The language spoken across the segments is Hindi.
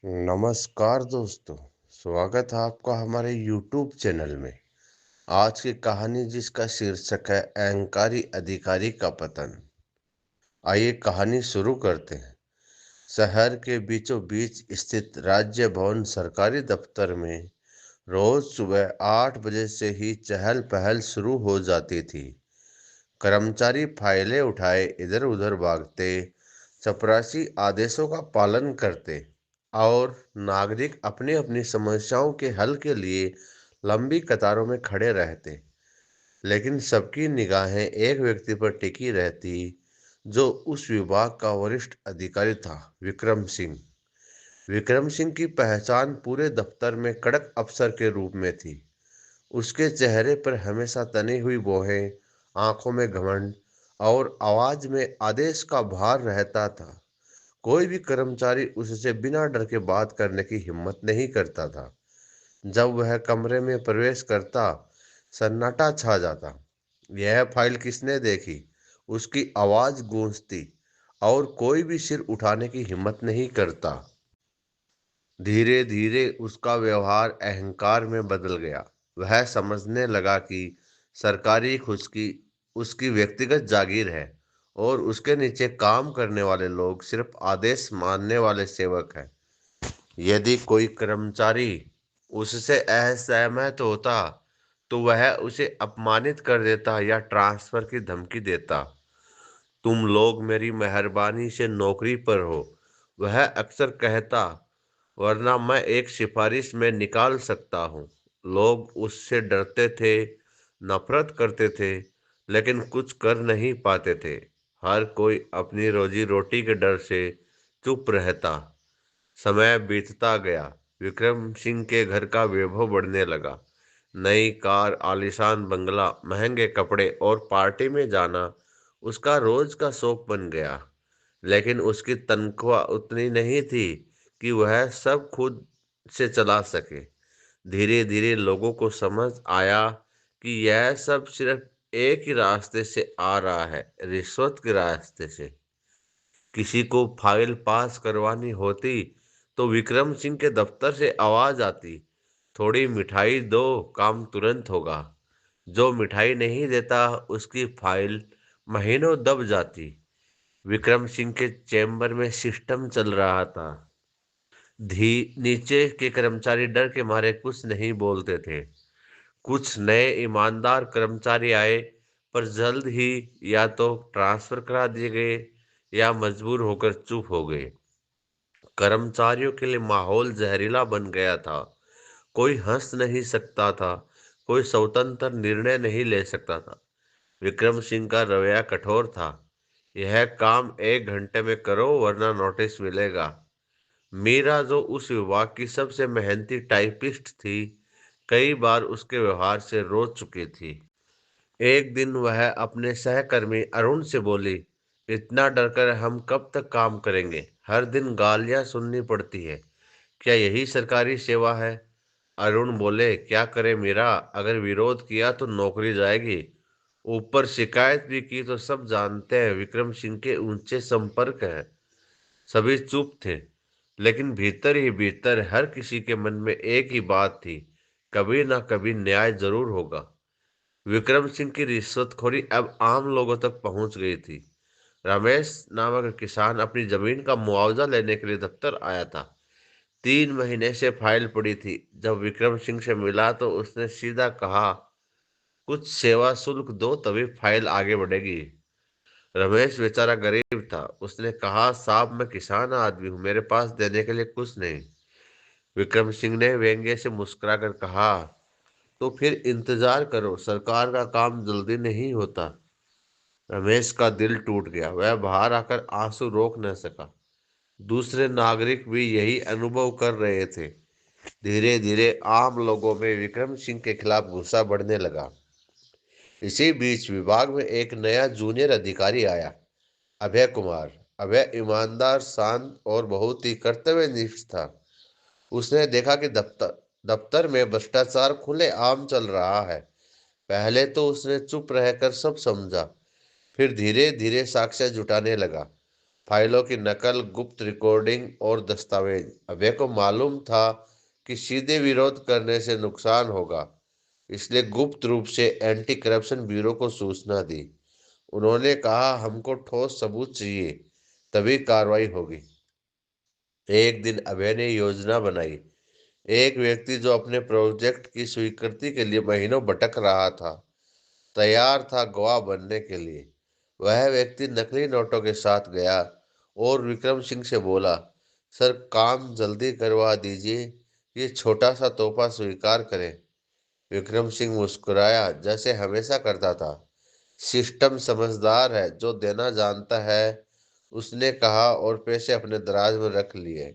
नमस्कार दोस्तों। स्वागत है आपका हमारे YouTube चैनल में। आज की कहानी जिसका शीर्षक है अहंकारी अधिकारी का पतन। आइए कहानी शुरू करते हैं। शहर के बीचों बीच स्थित राज्य भवन सरकारी दफ्तर में रोज सुबह 8 बजे से ही चहल पहल शुरू हो जाती थी। कर्मचारी फाइलें उठाए इधर उधर भागते, चपरासी आदेशों का पालन करते और नागरिक अपनी अपनी समस्याओं के हल के लिए लंबी कतारों में खड़े रहते। लेकिन सबकी निगाहें एक व्यक्ति पर टिकी रहती, जो उस विभाग का वरिष्ठ अधिकारी था, विक्रम सिंह। विक्रम सिंह की पहचान पूरे दफ्तर में कड़क अफसर के रूप में थी। उसके चेहरे पर हमेशा तनी हुई भौहें, आंखों में घमंड और आवाज में आदेश का भार रहता था। कोई भी कर्मचारी उससे बिना डर के बात करने की हिम्मत नहीं करता था। जब वह कमरे में प्रवेश करता, सन्नाटा छा जाता। यह फाइल किसने देखी? उसकी आवाज गूंजती और कोई भी सिर उठाने की हिम्मत नहीं करता। धीरे धीरे उसका व्यवहार अहंकार में बदल गया। वह समझने लगा कि सरकारी खुशी उसकी व्यक्तिगत जागीर है और उसके नीचे काम करने वाले लोग सिर्फ आदेश मानने वाले सेवक हैं। यदि कोई कर्मचारी उससे असहमत होता, तो वह उसे अपमानित कर देता या ट्रांसफर की धमकी देता। तुम लोग मेरी मेहरबानी से नौकरी पर हो, वह अक्सर कहता, वरना मैं एक सिफारिश में निकाल सकता हूँ। लोग उससे डरते थे, नफरत करते थे, लेकिन कुछ कर नहीं पाते थे। हर कोई अपनी रोजी रोटी के डर से चुप रहता। समय बीतता गया। विक्रम सिंह के घर का वैभव बढ़ने लगा। नई कार, आलीशान बंगला, महंगे कपड़े और पार्टी में जाना उसका रोज का शौक बन गया। लेकिन उसकी तनख्वाह उतनी नहीं थी कि वह सब खुद से चला सके। धीरे धीरे लोगों को समझ आया कि यह सब सिर्फ एक ही रास्ते से आ रहा है, रिश्वत के रास्ते से। किसी को फाइल पास करवानी होती तो विक्रम सिंह के दफ्तर से आवाज आती, थोड़ी मिठाई दो, काम तुरंत होगा। जो मिठाई नहीं देता, उसकी फाइल महीनों दब जाती। विक्रम सिंह के चैम्बर में सिस्टम चल रहा था। धी नीचे के कर्मचारी डर के मारे कुछ नहीं बोलते थे। कुछ नए ईमानदार कर्मचारी आए, पर जल्द ही या तो ट्रांसफर करा दिए गए या मजबूर होकर चुप हो गए। कर्मचारियों के लिए माहौल जहरीला बन गया था। कोई हंस नहीं सकता था, कोई स्वतंत्र निर्णय नहीं ले सकता था। विक्रम सिंह का रवैया कठोर था। यह काम 1 घंटे में करो, वरना नोटिस मिलेगा। मीरा, जो उस विभाग की सबसे मेहनती टाइपिस्ट थी, कई बार उसके व्यवहार से रो चुकी थी। एक दिन वह अपने सहकर्मी अरुण से बोली, इतना डरकर हम कब तक काम करेंगे? हर दिन गालियां सुननी पड़ती है। क्या यही सरकारी सेवा है? अरुण बोले, क्या करे मीरा, अगर विरोध किया तो नौकरी जाएगी। ऊपर शिकायत भी की तो सब जानते हैं विक्रम सिंह के ऊंचे संपर्क हैं। सभी चुप थे, लेकिन भीतर ही भीतर हर किसी के मन में एक ही बात थी, कभी ना कभी न्याय जरूर होगा। विक्रम सिंह की रिश्वतखोरी अब आम लोगों तक पहुंच गई थी। रमेश नामक एक किसान अपनी जमीन का मुआवजा लेने के लिए दफ्तर आया था। 3 महीने से फाइल पड़ी थी। जब विक्रम सिंह से मिला तो उसने सीधा कहा, कुछ सेवा शुल्क दो, तभी फाइल आगे बढ़ेगी। रमेश बेचारा गरीब था। उसने कहा, साहब मैं किसान आदमी हूँ, मेरे पास देने के लिए कुछ नहीं। विक्रम सिंह ने व्यंग्य से मुस्कुराकर कहा, तो फिर इंतजार करो, सरकार का काम जल्दी नहीं होता। रमेश का दिल टूट गया। वह बाहर आकर आंसू रोक न सका। दूसरे नागरिक भी यही अनुभव कर रहे थे। धीरे धीरे आम लोगों में विक्रम सिंह के खिलाफ गुस्सा बढ़ने लगा। इसी बीच विभाग में एक नया जूनियर अधिकारी आया, अभय कुमार। अभय ईमानदार, शांत और बहुत ही कर्तव्यनिष्ठ था। उसने देखा कि दफ्तर में भ्रष्टाचार खुलेआम चल रहा है। पहले तो उसने चुप रहकर सब समझा, फिर धीरे धीरे साक्ष्य जुटाने लगा। फाइलों की नकल, गुप्त रिकॉर्डिंग और दस्तावेज। अभय को मालूम था कि सीधे विरोध करने से नुकसान होगा, इसलिए गुप्त रूप से एंटी करप्शन ब्यूरो को सूचना दी। उन्होंने कहा, हमको ठोस सबूत चाहिए, तभी कार्रवाई होगी। एक दिन अभय ने योजना बनाई। एक व्यक्ति जो अपने प्रोजेक्ट की स्वीकृति के लिए महीनों भटक रहा था, तैयार था गवाह बनने के लिए। वह व्यक्ति नकली नोटों के साथ गया और विक्रम सिंह से बोला, सर काम जल्दी करवा दीजिए, ये छोटा सा तोहफा स्वीकार करें। विक्रम सिंह मुस्कुराया जैसे हमेशा करता था। सिस्टम समझदार है, जो देना जानता है, उसने कहा और पैसे अपने दराज में रख लिए।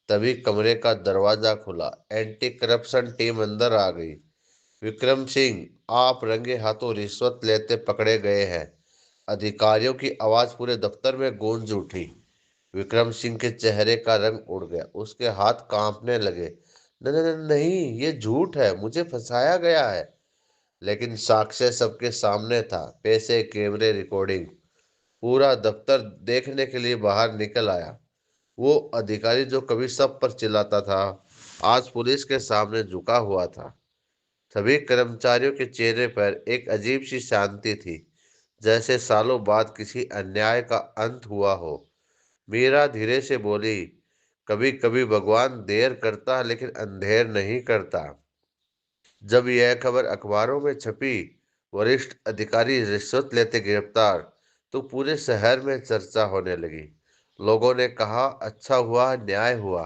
तभी कमरे का दरवाजा खुला, एंटी करप्शन टीम अंदर आ गई। विक्रम सिंह, आप रंगे हाथों रिश्वत लेते पकड़े गए हैं। अधिकारियों की आवाज पूरे दफ्तर में गूंज उठी। विक्रम सिंह के चेहरे का रंग उड़ गया, उसके हाथ कांपने लगे। नहीं, ये झूठ है, मुझे फंसाया गया है। लेकिन साक्ष्य सबके सामने था, पैसे, कैमरे, रिकॉर्डिंग। पूरा दफ्तर देखने के लिए बाहर निकल आया। वो अधिकारी जो कभी सब पर चिल्लाता था, आज पुलिस के सामने झुका हुआ था। सभी कर्मचारियों के चेहरे पर एक अजीब सी शांति थी, जैसे सालों बाद किसी अन्याय का अंत हुआ हो। मीरा धीरे से बोली, कभी कभी भगवान देर करता है लेकिन अंधेर नहीं करता। जब यह खबर अखबारों में छपी, वरिष्ठ अधिकारी रिश्वत लेते गिरफ्तार, तो पूरे शहर में चर्चा होने लगी। लोगों ने कहा, अच्छा हुआ, न्याय हुआ।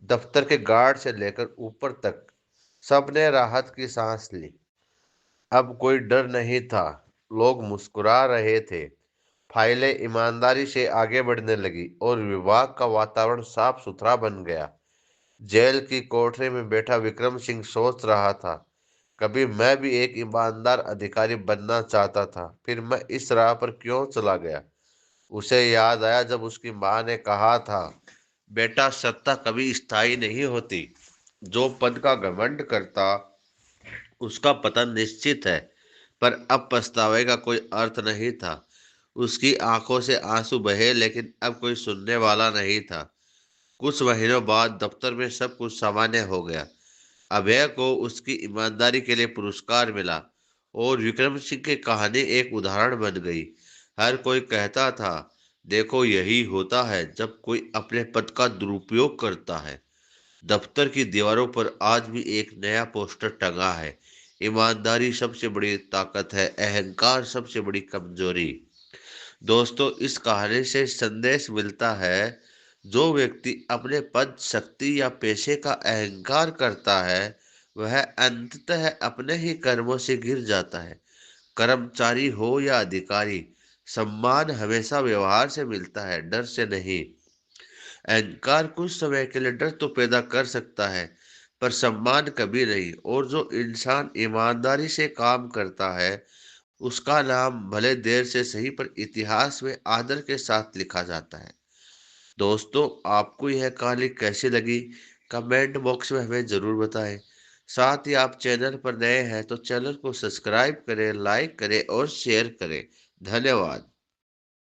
दफ्तर के गार्ड से लेकर ऊपर तक सबने राहत की सांस ली। अब कोई डर नहीं था, लोग मुस्कुरा रहे थे। फाइलें ईमानदारी से आगे बढ़ने लगी और विभाग का वातावरण साफ सुथरा बन गया। जेल की कोठरी में बैठा विक्रम सिंह सोच रहा था, कभी मैं भी एक ईमानदार अधिकारी बनना चाहता था, फिर मैं इस राह पर क्यों चला गया। उसे याद आया जब उसकी माँ ने कहा था, बेटा सत्ता कभी स्थायी नहीं होती, जो पद का घमंड करता उसका पतन निश्चित है। पर अब पछतावे का कोई अर्थ नहीं था। उसकी आंखों से आंसू बहे, लेकिन अब कोई सुनने वाला नहीं था। कुछ महीनों बाद दफ्तर में सब कुछ सामान्य हो गया। अभय को उसकी ईमानदारी के लिए पुरस्कार मिला और विक्रम सिंह की कहानी एक उदाहरण बन गई। हर कोई कहता था, देखो यही होता है जब कोई अपने पद का दुरुपयोग करता है। दफ्तर की दीवारों पर आज भी एक नया पोस्टर टंगा है, ईमानदारी सबसे बड़ी ताकत है, अहंकार सबसे बड़ी कमजोरी। दोस्तों, इस कहानी से संदेश मिलता है, जो व्यक्ति अपने पद, शक्ति या पेशे का अहंकार करता है, वह अंततः अपने ही कर्मों से गिर जाता है। कर्मचारी हो या अधिकारी, सम्मान हमेशा व्यवहार से मिलता है, डर से नहीं। अहंकार कुछ समय के लिए डर तो पैदा कर सकता है, पर सम्मान कभी नहीं। और जो इंसान ईमानदारी से काम करता है, उसका नाम भले देर से सही पर इतिहास में आदर के साथ लिखा जाता है। दोस्तों, आपको यह कहानी कैसी लगी, कमेंट बॉक्स में हमें जरूर बताएं। साथ ही आप चैनल पर नए हैं तो चैनल को सब्सक्राइब करें, लाइक करें और शेयर करें। धन्यवाद।